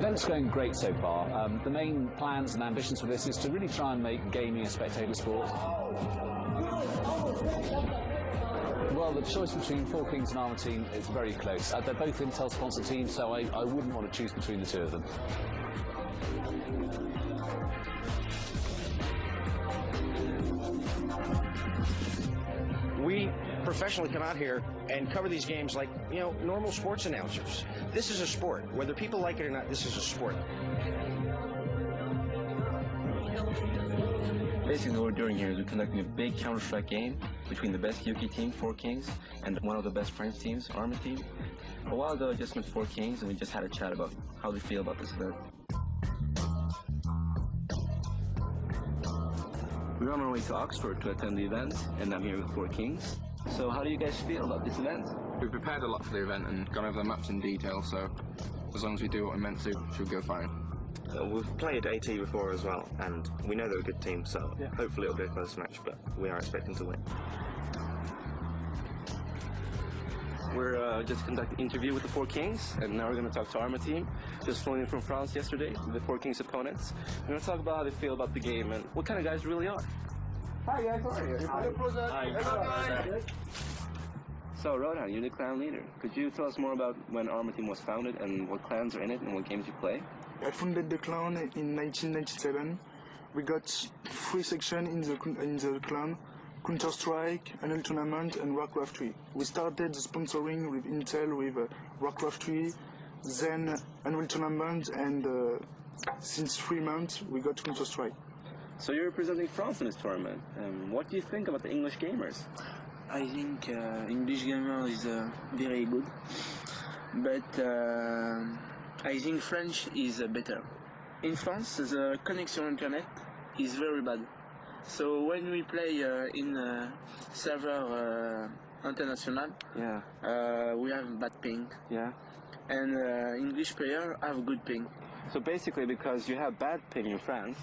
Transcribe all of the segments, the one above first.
event's going great so far. The main plans and ambitions for this is to really try and make gaming a spectator sport. Well, the choice between Four Kings and ArmaTeam is very close. They're both Intel-sponsored teams, so I wouldn't want to choose between the two of them. We professionally come out here and cover these games like, you know, normal sports announcers. This is a sport. Whether people like it or not, this is a sport. Basically what we're doing here is we're conducting a big Counter-Strike game between the best UK team, Four Kings, and one of the best French teams, ArmaTeam. A while ago I just met Four Kings and we just had a chat about how they feel about this event. We're on our way to Oxford to attend the event, and I'm here with Four Kings. So how do you guys feel about this event? We've prepared a lot for the event and gone over the maps in detail, so as long as we do what we're meant to, should go fine. We've played AT before as well, and we know they're a good team, so hopefully it'll be a close match, but we are expecting to win. We're just conducting an interview with the Four Kings, and now we're going to talk to ArmaTeam. Just flown in from France yesterday, the Four Kings opponents. We're going to talk about how they feel about the game and what kind of guys really are. Hi guys, how are you? Hi. So Rodan, you're the clan leader. Could you tell us more about when ArmaTeam was founded and what clans are in it and what games you play? I founded the clan in 1997. We got 3 sections in the clan: Counter-Strike, Annual Tournament, and Warcraft 3. We started the sponsoring with Intel with Warcraft 3, then Annual Tournament, and since 3 months we got Counter-Strike. So you're representing France in this tournament. What do you think about the English gamers? I think English gamer is very good, but I think French is better. In France, the connection internet is very bad. So when we play in server international, we have bad ping. Yeah. And English player have good ping. So basically, because you have bad ping in France,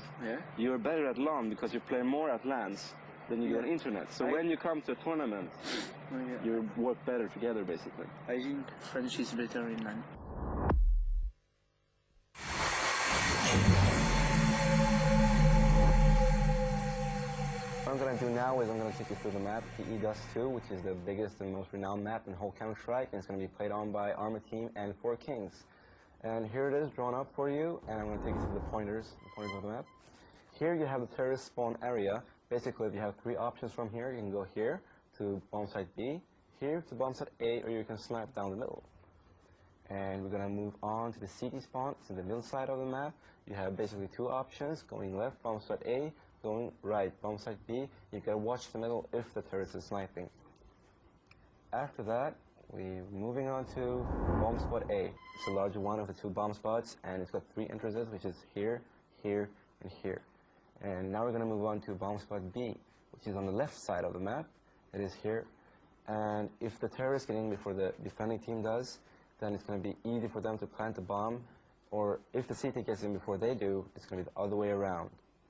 you're better at LAN because you play more at LANs than you do on internet. So when you come to a tournament, you work better together, basically. I think French is better in LAN. What I'm going to do now is I'm going to take you through the map, PE Dust 2, which is the biggest and most renowned map in whole Counter-Strike, and it's going to be played on by ArmaTeam and Four Kings. And here it is, drawn up for you, and I'm going to take you through the pointers of the map. Here you have the terrorist spawn area. Basically, if you have 3 options from here, you can go here to bomb site B, here to bomb site A, or you can snipe down the middle. And we're going to move on to the CT spawn. It's in the middle side of the map. You have basically 2 options, going left, bomb site A, going right, bomb site B. You got to watch the middle if the terrorist is sniping. After that, we're moving on to bomb spot A. It's the larger one of the 2 bomb spots, and it's got 3 entrances, which is here, here, and here. And now we're going to move on to bomb spot B, which is on the left side of the map. It is here. And if the terrorists get in before the defending team does, then it's going to be easy for them to plant a bomb. Or if the CT gets in before they do, it's going to be the other way around.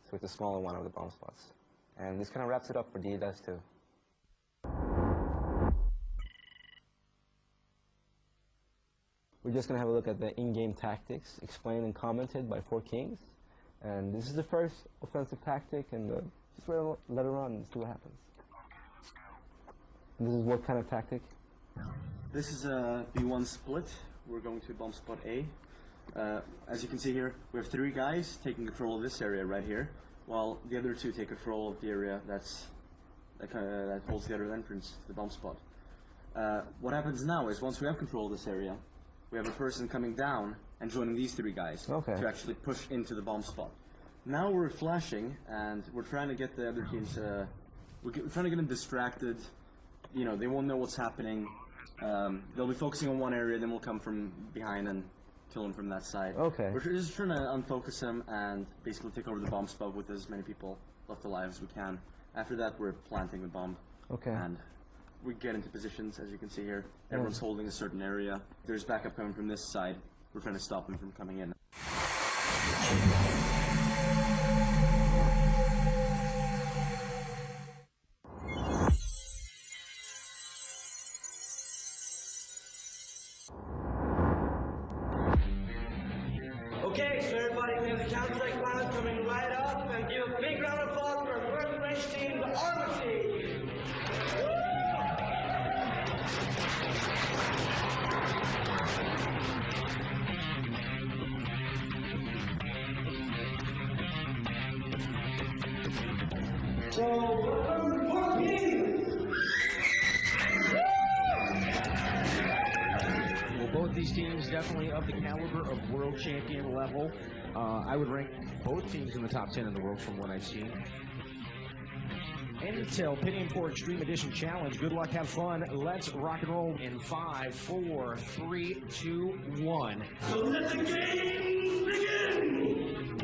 So it's a smaller one of the bomb spots. And this kind of wraps it up for DDoS 2. We're just going to have a look at the in-game tactics explained and commented by Four Kings. And this is the first offensive tactic, and just let it run and see what happens. And this is what kind of tactic? This is a B1 split. We're going to bomb spot A. As you can see here, we have 3 guys taking control of this area right here, while the other 2 take control of the area that holds the other entrance to the bomb spot. What happens now is once we have control of this area, we have a person coming down and joining these 3 guys to actually push into the bomb spot. Now we're flashing and we're trying to get the other teams. We're trying to get them distracted. You know, they won't know what's happening. They'll be focusing on one area, then we'll come from behind and kill them from that side. We're just trying to unfocus them and basically take over the bomb spot with as many people left alive as we can. After that, we're planting the bomb. And we get into positions, as you can see here. Everyone's holding a certain area. There's backup coming from this side. We're trying to stop them from coming in. Both these teams definitely of the caliber of world champion level. I would rank both teams in the top 10 in the world from what I've seen. Intel Pentium 4 Extreme Edition Challenge. Good luck, have fun. Let's rock and roll in 5, 4, 3, 2, 1. So let the games begin!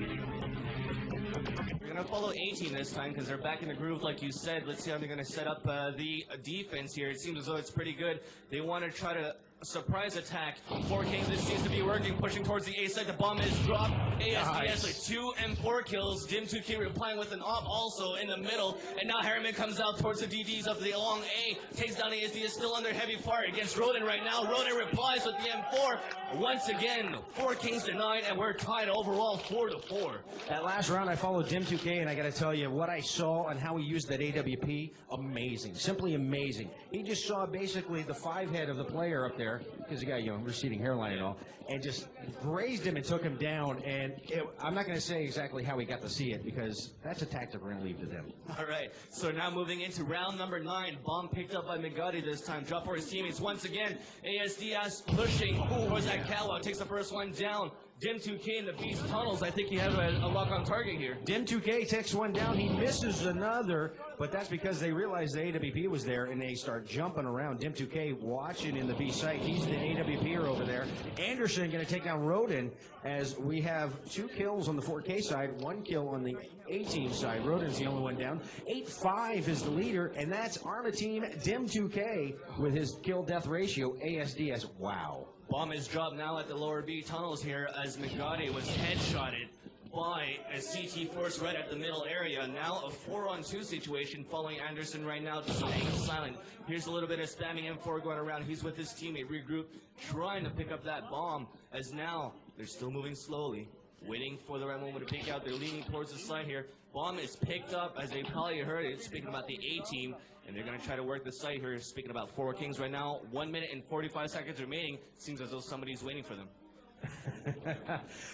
We're going to follow A-Team this time because they're back in the groove like you said. Let's see how they're going to set up the defense here. It seems as though it's pretty good. They want to try to surprise attack. 4 Kings, this seems to be working, pushing towards the A side. The bomb is dropped. ASDS with 2 and 4 kills. Dim2K replying with an op also in the middle. And now Harriman comes out towards the DDs of the long A. Takes down ASDS, still under heavy fire against Rodin right now. Rodin replies with the M4. Once again, 4 Kings denied, and we're tied overall 4-4. That last round, I followed Dim2K, and I got to tell you, what I saw and how he used that AWP, amazing. Simply amazing. He just saw basically the 5-head of the player up there, because he got, receding hairline and all, and just grazed him and took him down. And I'm not going to say exactly how he got to see it, because that's a tactic we're going to leave to them. All right, so now moving into round number 9. Bomb picked up by Migati this time. Drop for his teammates once again. ASDS pushing towards that catwalk. Takes the first one down. Dim2K in the Beast tunnels. I think you have a lock on target here. Dim2K takes one down. He misses another, but that's because they realized the AWP was there and they start jumping around. Dim2K watching in the B site. He's the AWPer over there. Anderson going to take down Rodin as we have 2 kills on the 4K side, 1 kill on the A-Team side. Rodin's the only one down. 8-5 is the leader, and that's ArmaTeam Dim2K with his kill-death ratio. ASDS, wow. Bomb is dropped now at the lower B tunnels here as Migati was headshotted by a CT force right at the middle area. Now a 4-on-2 situation following Anderson right now, just staying silent. Here's a little bit of spamming M4 going around. He's with his teammate, regroup, trying to pick up that bomb as now they're still moving slowly, waiting for the right moment to pick out. They're leaning towards the side here. Bomb is picked up, as they probably heard it, speaking about the A-Team, and they're going to try to work the site here, speaking about 4 Kings right now. 1 minute and 45 seconds remaining. Seems as though somebody's waiting for them.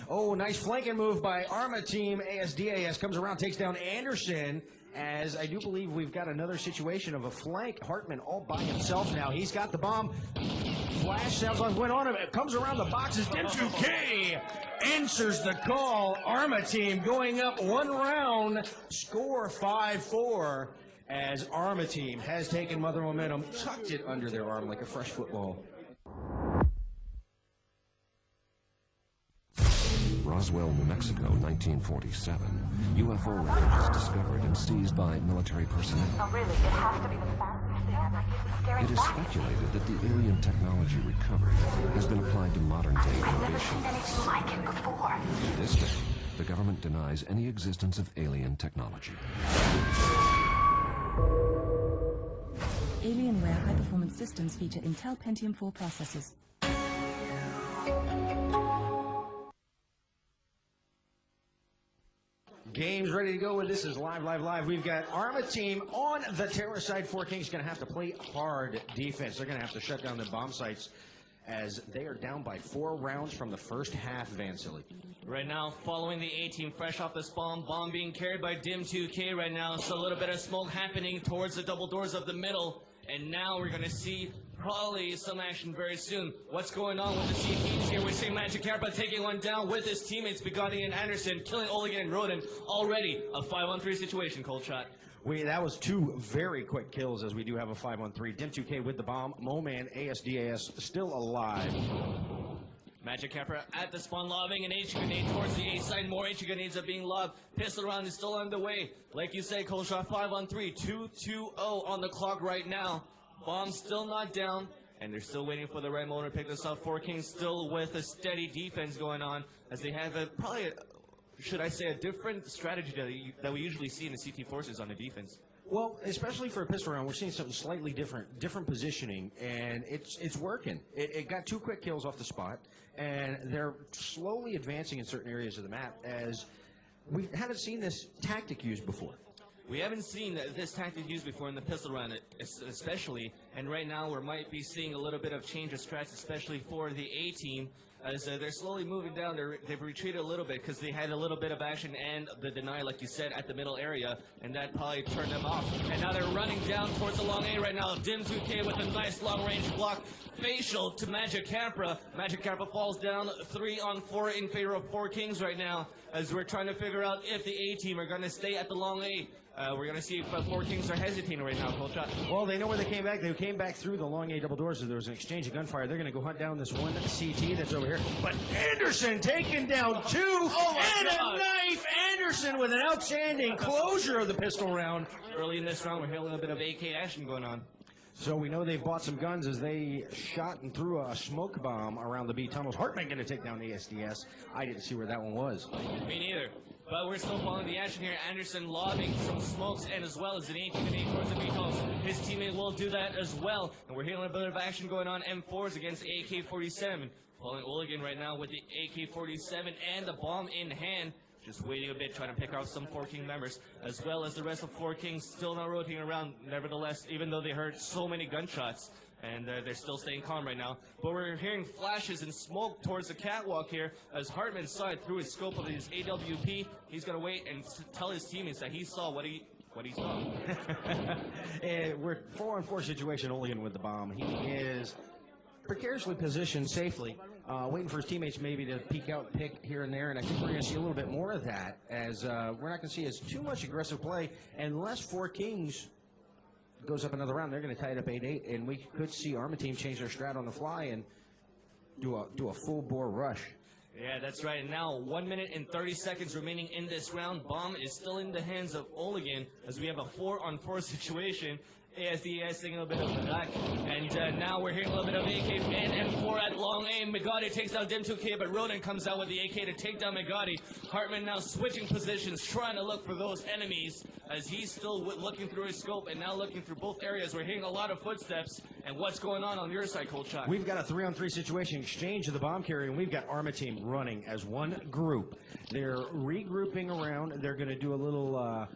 Oh, nice flanking move by ArmaTeam. ASDAS comes around, takes down Anderson, as I do believe we've got another situation of a flank. Hartman all by himself now. He's got the bomb. Flash sounds like went on him. It comes around the boxes. Dim2K answers the call. ArmaTeam going up 1 round. Score 5-4 as ArmaTeam has taken Mother Momentum, tucked it under their arm like a fresh football. Roswell, New Mexico, 1947. UFO wreckage is discovered and seized by military personnel. No, really, it has to be the fastest thing ever. It is speculated that the alien technology recovered has been applied to modern-day I've never innovation. seen anything like it before. To this day, the government denies any existence of alien technology. Alienware high-performance systems feature Intel Pentium 4 processors. Game's ready to go, and this is live. We've got ArmaTeam on the terror side. 4 Kings going to have to play hard defense. They're going to have to shut down their bomb sites as they are down by 4 rounds from the first half, Van Silly. Right now, following the A-Team fresh off the spawn, bomb being carried by Dim2K right now. So a little bit of smoke happening towards the double doors of the middle. And now we're going to see probably some action very soon. What's going on with the CTs here? We're seeing Magic Carpa taking one down with his teammates, Bugatti and Anderson, killing Oligan and Rodin. Already a 5-on-3 situation, Cold Shot. That was 2 very quick kills as we do have a 5-on-3. Dim2K with the bomb. Moman, ASDAS still alive. Magic Capra at the spawn, lobbing an HE grenade towards the A side. More HE grenades are being lobbed. Pistol round is still underway. Like you say, Cold Shot, 5-on-3. 2-2-0 on the clock right now. Bomb still not down, and they're still waiting for the right moment to pick this up. 4 Kings still with a steady defense going on, as they have should I say, a different strategy that we usually see in the CT forces on the defense. Well, especially for a pistol round, we're seeing something slightly different positioning, and it's working. It got 2 quick kills off the spot, and they're slowly advancing in certain areas of the map, as we haven't seen this tactic used before. We haven't seen this tactic used before in the pistol round, especially, and right now we might be seeing a little bit of change of strats, especially for the A team, as they're slowly moving down. They've retreated a little bit because they had a little bit of action and the deny, like you said, at the middle area, and that probably turned them off. And now they're running down towards the long A right now. Dim 2K with a nice long-range block. Facial to Magic Capra. Magic Capra falls down 3-on-4 in favor of 4 Kings right now, as we're trying to figure out if the A team are going to stay at the long A. We're going to see if 4 Kings are hesitating right now, Coach. Well, they know where they came back. They came back through the long A double doors. So there was an exchange of gunfire. They're going to go hunt down this one CT that's over here. But Anderson taking down 2 and a knife. Anderson with an outstanding closure of the pistol round. Early in this round, we're hearing a little bit of AK action going on. So we know they've bought some guns as they shot and threw a smoke bomb around the B tunnels. Hartman going to take down ASDS. I didn't see where that one was. Me neither. But we're still following the action here. Anderson lobbing some smokes and as well as an A-team towards the B tunnels. His teammate will do that as well. And we're hearing a bit of action going on. M4s against AK-47. Following Oligan right now with the AK-47 and the bomb in hand. Just waiting a bit, trying to pick out some 4 King members, as well as the rest of 4 Kings still not rotating around, nevertheless, even though they heard so many gunshots, and they're still staying calm right now. But we're hearing flashes and smoke towards the catwalk here, as Hartman saw it through his scope of his AWP. He's going to wait and tell his teammates that he saw what he saw. We're 4-on-4 situation, Oligan with the bomb. He is precariously positioned safely, waiting for his teammates maybe to peek out and pick here and there, and I think we're going to see a little bit more of that, as we're not going to see as too much aggressive play unless 4 Kings goes up another round. They're going to tie it up 8-8, and we could see ArmaTeam change their strat on the fly and do a full-bore rush. Yeah, that's right. And now 1 minute and 30 seconds remaining in this round. Bomb is still in the hands of Oligan, as we have a 4-on-4 situation. ASDS taking a bit of the back, and now we're hearing a little bit of AK and M4 at long aim. Megati takes down Dim 2K, but Ronan comes out with the AK to take down Megati. Hartman now switching positions, trying to look for those enemies, as he's still looking through his scope and now looking through both areas. We're hearing a lot of footsteps, and what's going on your side, Cold Shot? We've got a 3-on-3 situation, exchange of the bomb carrier, and we've got ArmaTeam running as one group. They're regrouping around. They're going to do a little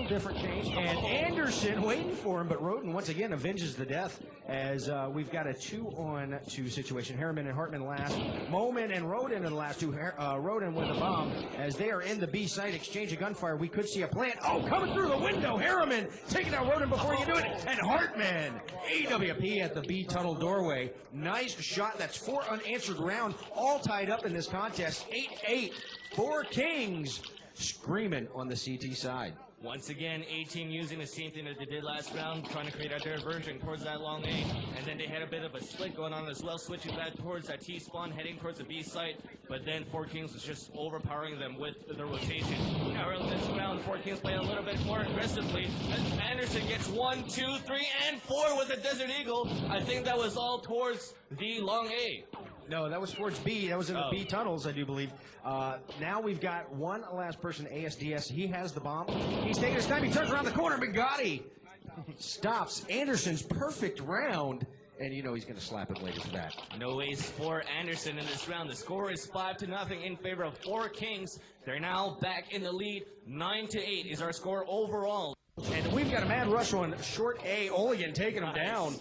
different change, and Anderson waiting for him, but Roden once again avenges the death, as we've got a 2-on-2 situation. Harriman and Hartman last, Moman and Roden in the last 2. Roden with the bomb, as they are in the B site, exchange of gunfire. We could see a plant. Oh, coming through the window, Harriman taking out Roden before you do it, and Hartman, AWP at the B tunnel doorway. Nice shot. That's 4 unanswered round, all tied up in this contest. 8-8, 4 Kings screaming on the CT side. Once again, A-team using the same thing that they did last round, trying to create a diversion towards that long A, and then they had a bit of a split going on as well, switching back towards that T-spawn, heading towards the B site, but then 4 Kings was just overpowering them with the rotation. Now in this round, 4 Kings play a little bit more aggressively, as Anderson gets 1, 2, 3, and 4 with the Desert Eagle. I think that was all towards the long A. No, that was towards B. That was in the B tunnels, I do believe. Now we've got one last person, ASDS. He has the bomb. He's taking his time. He turns around the corner. Megati stops Anderson's perfect round. And you know he's going to slap it later for that. No ace for Anderson in this round. The score is 5-0 in favor of 4 Kings. They're now back in the lead. 9-8 is our score overall. And we've got a mad rush on short A. Oligan taking him down.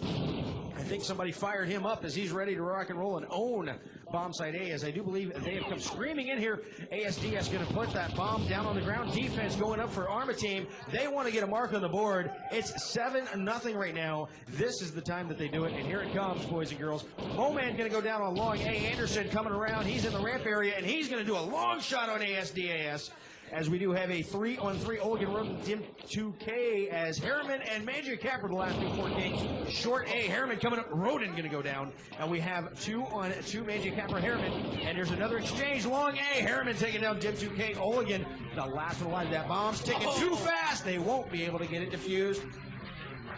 I think somebody fired him up as he's ready to rock and roll and own bomb site A, as I do believe they have come screaming in here. ASDS going to put that bomb down on the ground. Defense going up for ArmaTeam. They want to get a mark on the board. It's 7-0 right now. This is the time that they do it, and here it comes, boys and girls. Moman going to go down on long A. Anderson coming around. He's in the ramp area, and he's going to do a long shot on ASDAS. As we do have a 3-on-3 Oligan Roden Dim 2K, as Harriman and Magic Capra, the last 4 Kings. Short A, Harriman coming up, Roden going to go down. And we have 2-on-2 Magic Capra, Harriman. And there's another exchange, long A, Harriman taking down Dim 2K, Oligan. The last one alive, that bomb's ticking too fast. They won't be able to get it defused.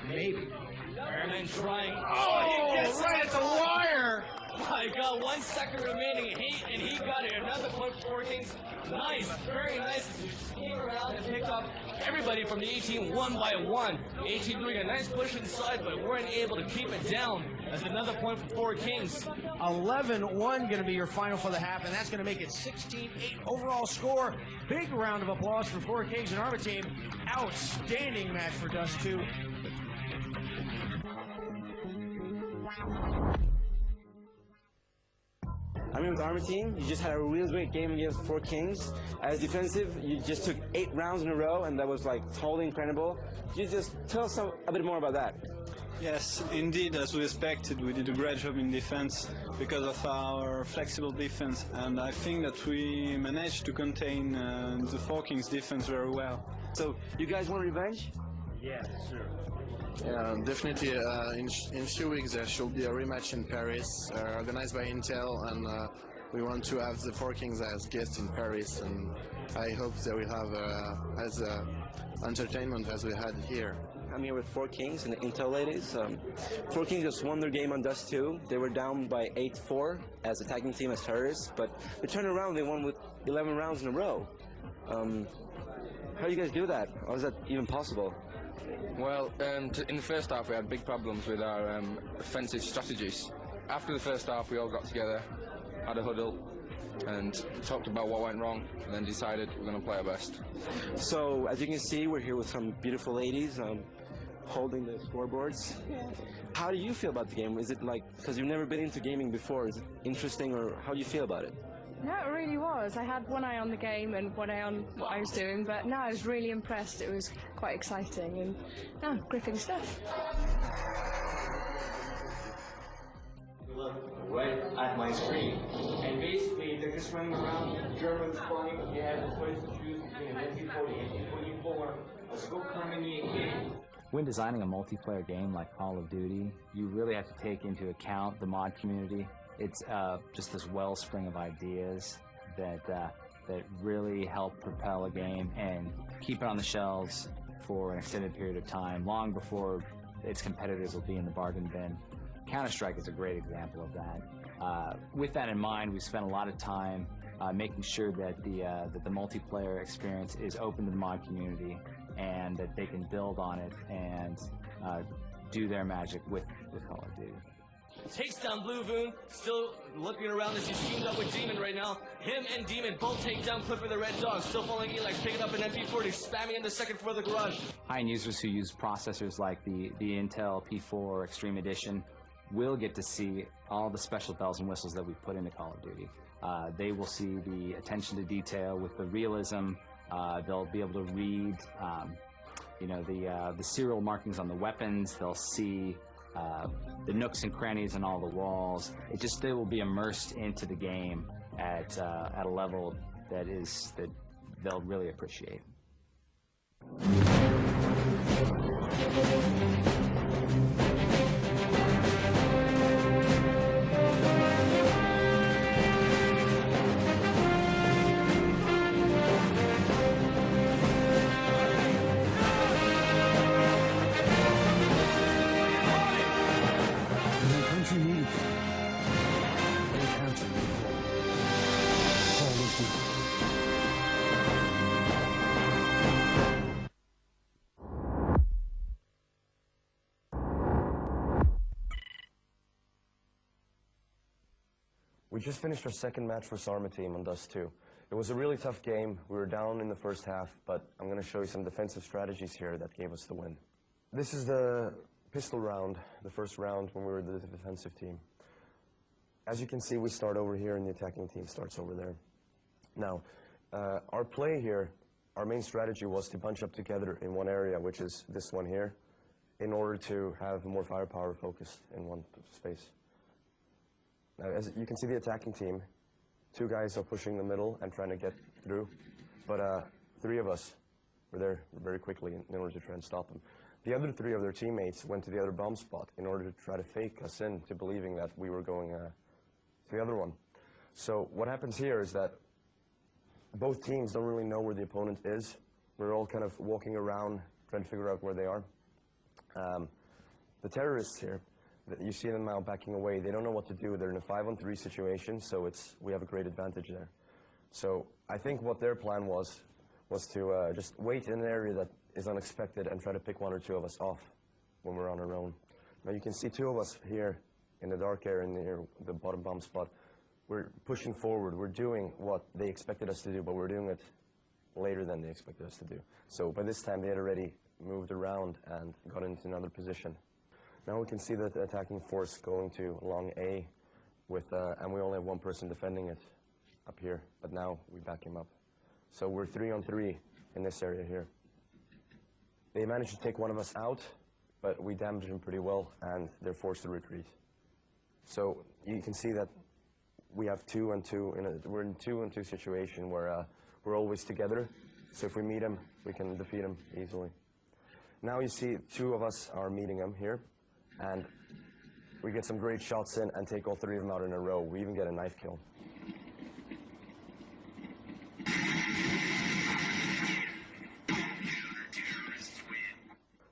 Maybe. Harriman trying. Oh, he gets right at the wire. I got 1 second remaining, and he got it. Another point for 4 Kings. Nice, very nice. Came around and picked up everybody from the A-team 1 by 1. A-team doing a nice push inside, but weren't able to keep it down. That's another point for Four Kings. 11-1 going to be your final for the half, and that's going to make it 16-8 overall score. Big round of applause for Four Kings and ArmaTeam. Outstanding match for Dust 2. I mean, with ArmaTeam, you just had a real great game against Four Kings. As defensive, you just took 8 rounds in a row, and that was like totally incredible. Could you just tell us a bit more about that? Yes, indeed, as we expected, we did a great job in defense because of our flexible defense, and I think that we managed to contain the Four Kings defense very well. So, you guys want revenge? Yeah, sure. Yeah, definitely. In a few weeks there should be a rematch in Paris, organized by Intel, and we want to have the Four Kings as guests in Paris, and I hope they will have as entertainment as we had here. I'm here with Four Kings and the Intel ladies. Four Kings just won their game on Dust 2. They were down by 8-4 as attacking team as terrorists, but they turned around, they won with 11 rounds in a row. How do you guys do that? How is that even possible? Well, in the first half we had big problems with our offensive strategies. After the first half we all got together, had a huddle, and talked about what went wrong, and then decided we're going to play our best. So, as you can see, we're here with some beautiful ladies holding the scoreboards. How do you feel about the game? Is it like, because you've never been into gaming before, is it interesting, or how do you feel about it? No, it really was. I had one eye on the game and one eye on what I was doing, but no, I was really impressed. It was quite exciting and no, gripping stuff. Look right at my screen, and basically they're just running around. Germans flying. You have the choice to choose between an MP40 and MP24, a scope harmony game. When designing a multiplayer game like Call of Duty, you really have to take into account the mod community. It's just this wellspring of ideas that really help propel a game and keep it on the shelves for an extended period of time, long before its competitors will be in the bargain bin. Counter-Strike is a great example of that. With that in mind, we spent a lot of time making sure that the multiplayer experience is open to the mod community and that they can build on it and do their magic with Call of Duty. Takes down Blue Voon, still looking around as he's teamed up with Demon right now. Him and Demon both take down Clifford the Red Dog, still following Eli, picking up an MP40, spamming in the second floor of the garage. High-end users who use processors like the Intel P4 Extreme Edition will get to see all the special bells and whistles that we put into Call of Duty. They will see the attention to detail with the realism. They'll be able to read, the serial markings on the weapons. They'll see the nooks and crannies and all the walls. They will be immersed into the game at a level that they'll really appreciate. We just finished our second match for ArmaTeam on Dust 2. It was a really tough game. We were down in the first half, but I'm going to show you some defensive strategies here that gave us the win. This is the pistol round, the first round when we were the defensive team. As you can see, we start over here and the attacking team starts over there. Now, our play here, our main strategy was to bunch up together in one area, which is this one here, in order to have more firepower focused in one space. Now, as you can see the attacking team, 2 guys are pushing the middle and trying to get through, but 3 of us were there very quickly in order to try and stop them. The other 3 of their teammates went to the other bomb spot in order to try to fake us into believing that we were going to the other one. So what happens here is that both teams don't really know where the opponent is. We're all kind of walking around trying to figure out where they are. The terrorists here, you see them now backing away. They don't know what to do. They're in a 5-on-3 situation, so we have a great advantage there. So I think what their plan was to just wait in an area that is unexpected and try to pick 1 or 2 of us off when we're on our own. Now you can see 2 of us here in the dark area near the bottom bomb spot. We're pushing forward. We're doing what they expected us to do, but we're doing it later than they expected us to do. So by this time, they had already moved around and got into another position. Now we can see that the attacking force going to long A, and we only have one person defending it up here, but now we back him up. So we're 3-on-3 in this area here. They managed to take one of us out, but we damaged him pretty well, and they're forced to retreat. So you can see that we have 2-on-2. We're in 2-on-2 situation where we're always together. So if we meet him, we can defeat him easily. Now you see 2 of us are meeting him here, and we get some great shots in and take all 3 of them out in a row. We even get a knife kill.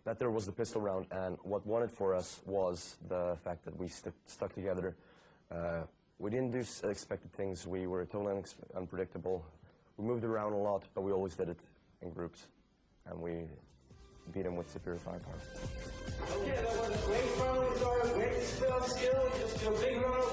That there was the pistol round, and what won it for us was the fact that we stuck together. We didn't do expected things. We were totally unpredictable. We moved around a lot, but we always did it in groups, and we beat them with superior firepower. Okay, that was a great round, great skill, just a big round